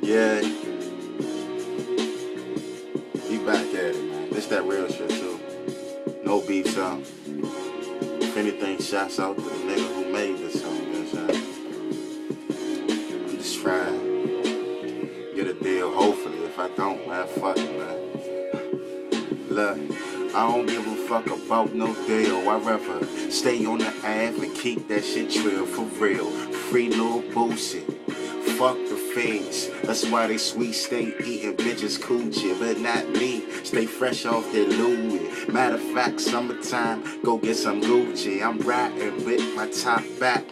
Yeah, we back at it, man. This that real shit too. No beef song. If anything, shouts out to the nigga who made this song. You know what I'm saying? I'm just trying to get a deal. Hopefully, if I don't, man, fuck it, man. Look, I don't give a fuck about no deal. I'd rather stay on the Ave and keep that shit trill for real. Free little bullshit. Fuck the fiends. That's why they sweet stay eating bitches coochie, but not me. Stay fresh off that Louis. Matter of fact, summertime, go get some Gucci. I'm riding with my top back.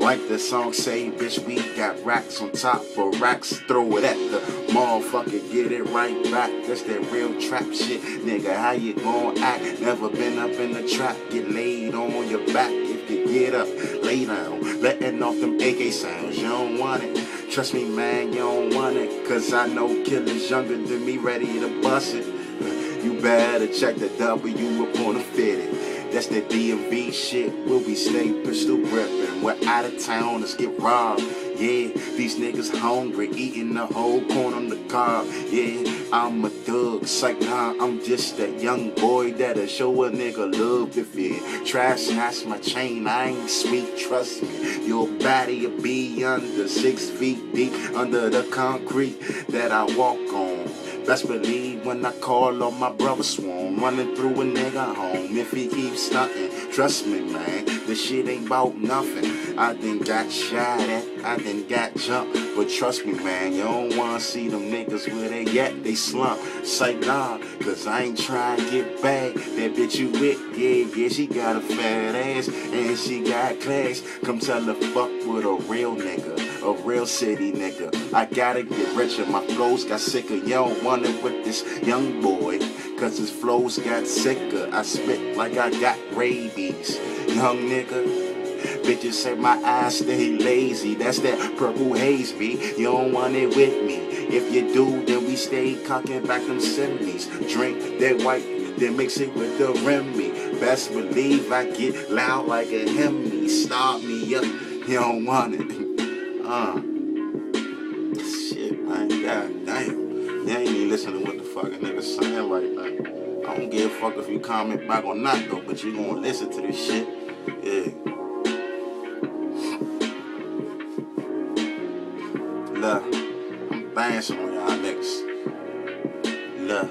Like the song say, bitch, we got racks on top of racks. Throw it at the motherfucker, get it right back. That's that real trap shit, nigga. How you gon' act? Never been up in the trap. Get laid on your back if you get up, lay down, letting off them AK sounds. You don't want it. Trust me, man, you don't want it. Cause I know killers younger than me ready to bust it. You better check the W up on the fitted. That's the DMV shit, we'll be stay pistol gripping. We're out of town, let's get robbed. Yeah, these niggas hungry, eating the whole corn on the cob. Yeah, I'm a thug, psych, nah, I'm just that young boy that'll show a nigga love if you try snatch my chain. I ain't sweet, trust me. Your body'll be under 6 feet deep, under the concrete that I walk on. Best believe when I call on my brother swarm, running through a nigga home if he keeps stunting. Trust me, man, this shit ain't about nothing. I done got shot at, I done got jumped, but trust me, man, you don't wanna see them niggas where they at, they slump. Say nah, cause I ain't trying to get back. That bitch you with, yeah, she got a fat ass and she got class. Come tell her fuck with a real nigga, a real city nigga. I gotta get richer, my flows got sicker. You don't want it with this young boy, cause his flows got sicker. I spit like I got rabies, young nigga. Bitches say my eyes stay lazy. That's that purple haze, B. You don't want it with me. If you do, then we stay cocking back them semis. Drink that white, then mix it with the Remy. Best believe I get loud like a Hemi. Start me up, you don't want it. Shit, man, god damn. You ain't even listening to what the fucking niggas saying right now. I don't give a fuck if you comment back or not though, but you gonna listen to this shit. Yeah. Look, I'm dancing on y'all niggas. Look,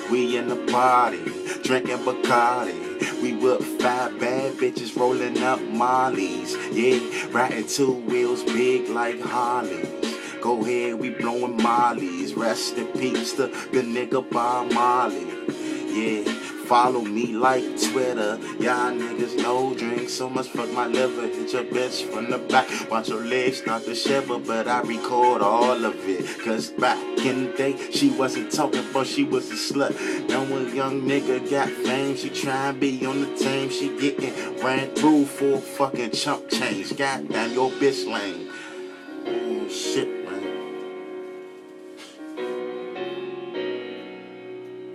we in the party, drinking Bacardi. We with 5 bad bitches rolling up Mollies. Yeah, riding 2 wheels big like Harleys. Go ahead, we blowing Mollies. Rest in peace to the nigga Bob Marley. Yeah, follow me like Twitter. Y'all niggas no drink so much, fuck my liver. Hit your bitch from the back, watch your legs start to shiver. But I record all of it, cause back in the day she wasn't talking, but she was a slut. Now when a young nigga got fame, she tryin' be on the team. She getting ran through for fucking chump change. Goddamn, your bitch lame. Oh shit, man.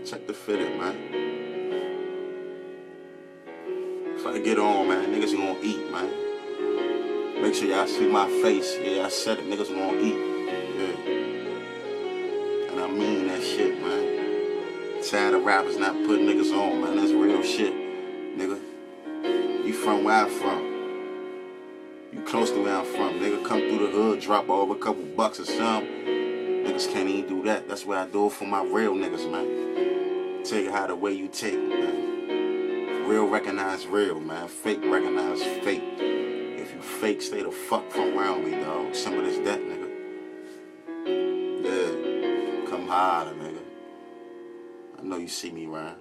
Check the fitted, man. If I get on, man, niggas gonna eat, man. Make sure y'all see my face. Yeah, I said it, niggas gonna eat. Yeah. And I mean that shit, man. Tired of rappers not putting niggas on, man. That's real shit, nigga. You from where I'm from. You close to where I'm from, nigga. Come through the hood, drop over a couple bucks or something. Niggas can't even do that. That's what I do it for my real niggas, man. Tell you how the way you take it, man. Real recognize real, man. Fake recognize fake. If you fake, stay the fuck from around me, dog. Some of this that, nigga. Yeah. Come harder, nigga. I know you see me, Ryan.